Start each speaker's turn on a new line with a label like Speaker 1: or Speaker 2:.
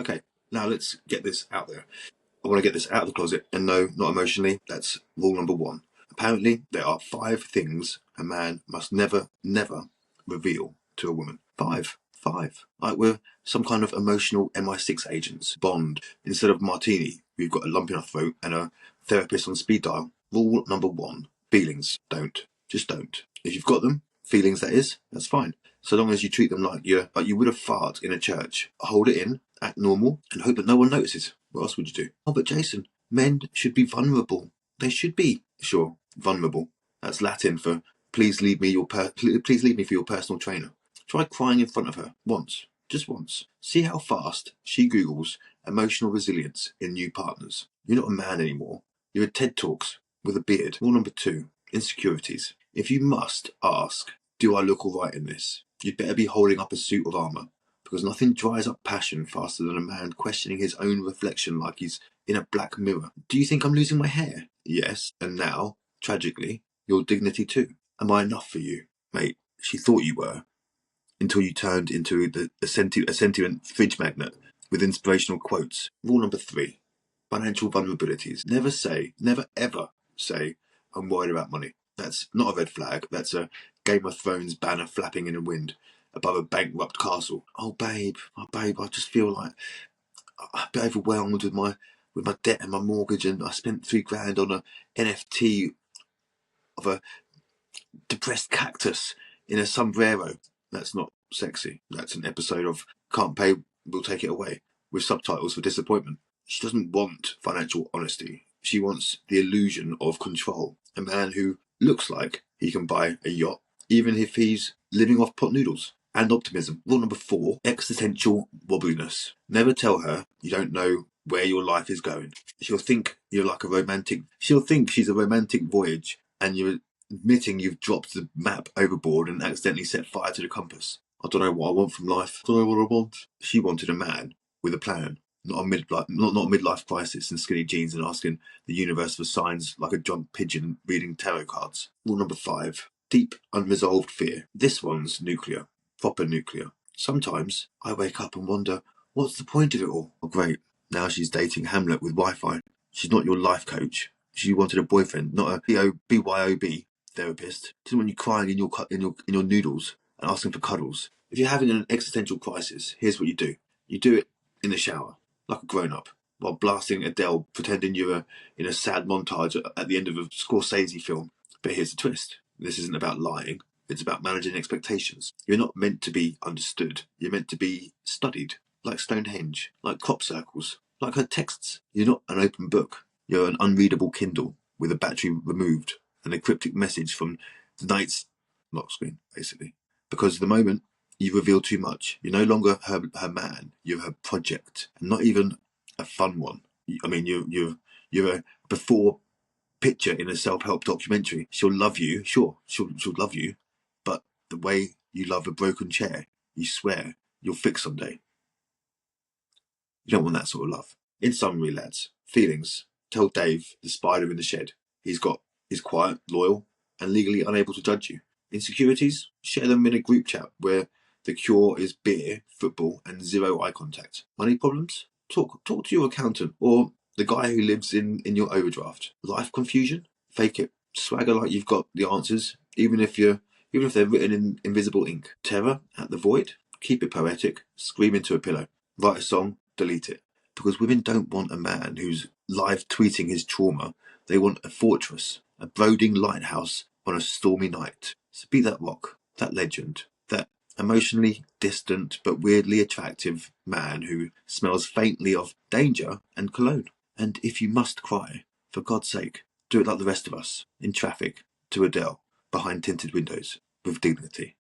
Speaker 1: Okay, now let's get this out there. I want to get this out of the closet, and no, not emotionally. That's rule number 1. Apparently, there are 5 things a man must never, never reveal to a woman. 5. Like we're some kind of emotional MI6 agents. Bond. Instead of martini, we've got a lump in our throat and a therapist on speed dial. Rule number 1. Feelings. Don't. Just don't. If you've got them, feelings that is, that's fine. So long as you treat them like you would a fart in a church. Hold it in, act normal, and hope that no one notices. What else would you do? Oh, but Jason, men should be vulnerable. They should be. Sure, vulnerable. That's Latin for please leave me for your personal trainer. Try crying in front of her once, just once. See how fast she Googles emotional resilience in new partners. You're not a man anymore. You're at TED Talks with a beard. Rule number 2, insecurities. If you must ask, do I look all right in this? You'd better be holding up a suit of armour, because nothing dries up passion faster than a man questioning his own reflection like he's in a black mirror. Do you think I'm losing my hair? Yes, and now, tragically, your dignity too. Am I enough for you? Mate, she thought you were, until you turned into a sentient fridge magnet with inspirational quotes. Rule number 3, financial vulnerabilities. Never ever say, I'm worried about money. That's not a red flag. That's a Game of Thrones banner flapping in the wind above a bankrupt castle. Oh babe, I just feel like I'm a bit overwhelmed with my debt and my mortgage, and I spent $3,000 on a NFT of a depressed cactus in a sombrero. That's not sexy. That's an episode of Can't Pay, We'll Take It Away, with subtitles for disappointment. She doesn't want financial honesty. She wants the illusion of control. A man who looks like he can buy a yacht, even if he's living off pot noodles. And optimism. Rule number 4, existential wobbliness. Never tell her you don't know where your life is going. She'll think she's a romantic voyage, and you're admitting you've dropped the map overboard and accidentally set fire to the compass. I don't know what I want from life. I don't know what I want. She wanted a man with a plan, not a midlife crisis in skinny jeans and asking the universe for signs like a drunk pigeon reading tarot cards. Rule number 5, deep unresolved fear. This one's nuclear. Proper nuclear. Sometimes I wake up and wonder, what's the point of it all? Oh great, now she's dating Hamlet with Wi-Fi. She's not your life coach. She wanted a boyfriend, not a BYOB therapist. Didn't want you crying in your noodles and asking for cuddles. If you're having an existential crisis, here's what you do. You do it in the shower, like a grown-up, while blasting Adele, pretending you're in a sad montage at the end of a Scorsese film. But here's the twist. This isn't about lying. It's about managing expectations. You're not meant to be understood. You're meant to be studied, like Stonehenge, like crop circles, like her texts. You're not an open book. You're an unreadable Kindle with a battery removed and a cryptic message from the night's lock screen, basically. Because the moment you reveal too much, you're no longer her man. You're her project, and not even a fun one. I mean, you're a before picture in a self-help documentary. She'll love you, sure, she'll love you, but the way you love a broken chair, you swear you'll fix someday. You don't want that sort of love. In summary, lads, feelings. Tell Dave, the spider in the shed, he's quiet, loyal, and legally unable to judge you. Insecurities, share them in a group chat where the cure is beer, football, and 0 eye contact. Money problems? Talk to your accountant or the guy who lives in your overdraft. Life confusion? Fake it. Swagger like you've got the answers, even if they're written in invisible ink. Terror at the void? Keep it poetic. Scream into a pillow. Write a song. Delete it. Because women don't want a man who's live tweeting his trauma. They want a fortress, a brooding lighthouse on a stormy night. So be that rock, that legend, that emotionally distant but weirdly attractive man who smells faintly of danger and cologne. And if you must cry, for God's sake, do it like the rest of us, in traffic, to Adele, behind tinted windows, with dignity.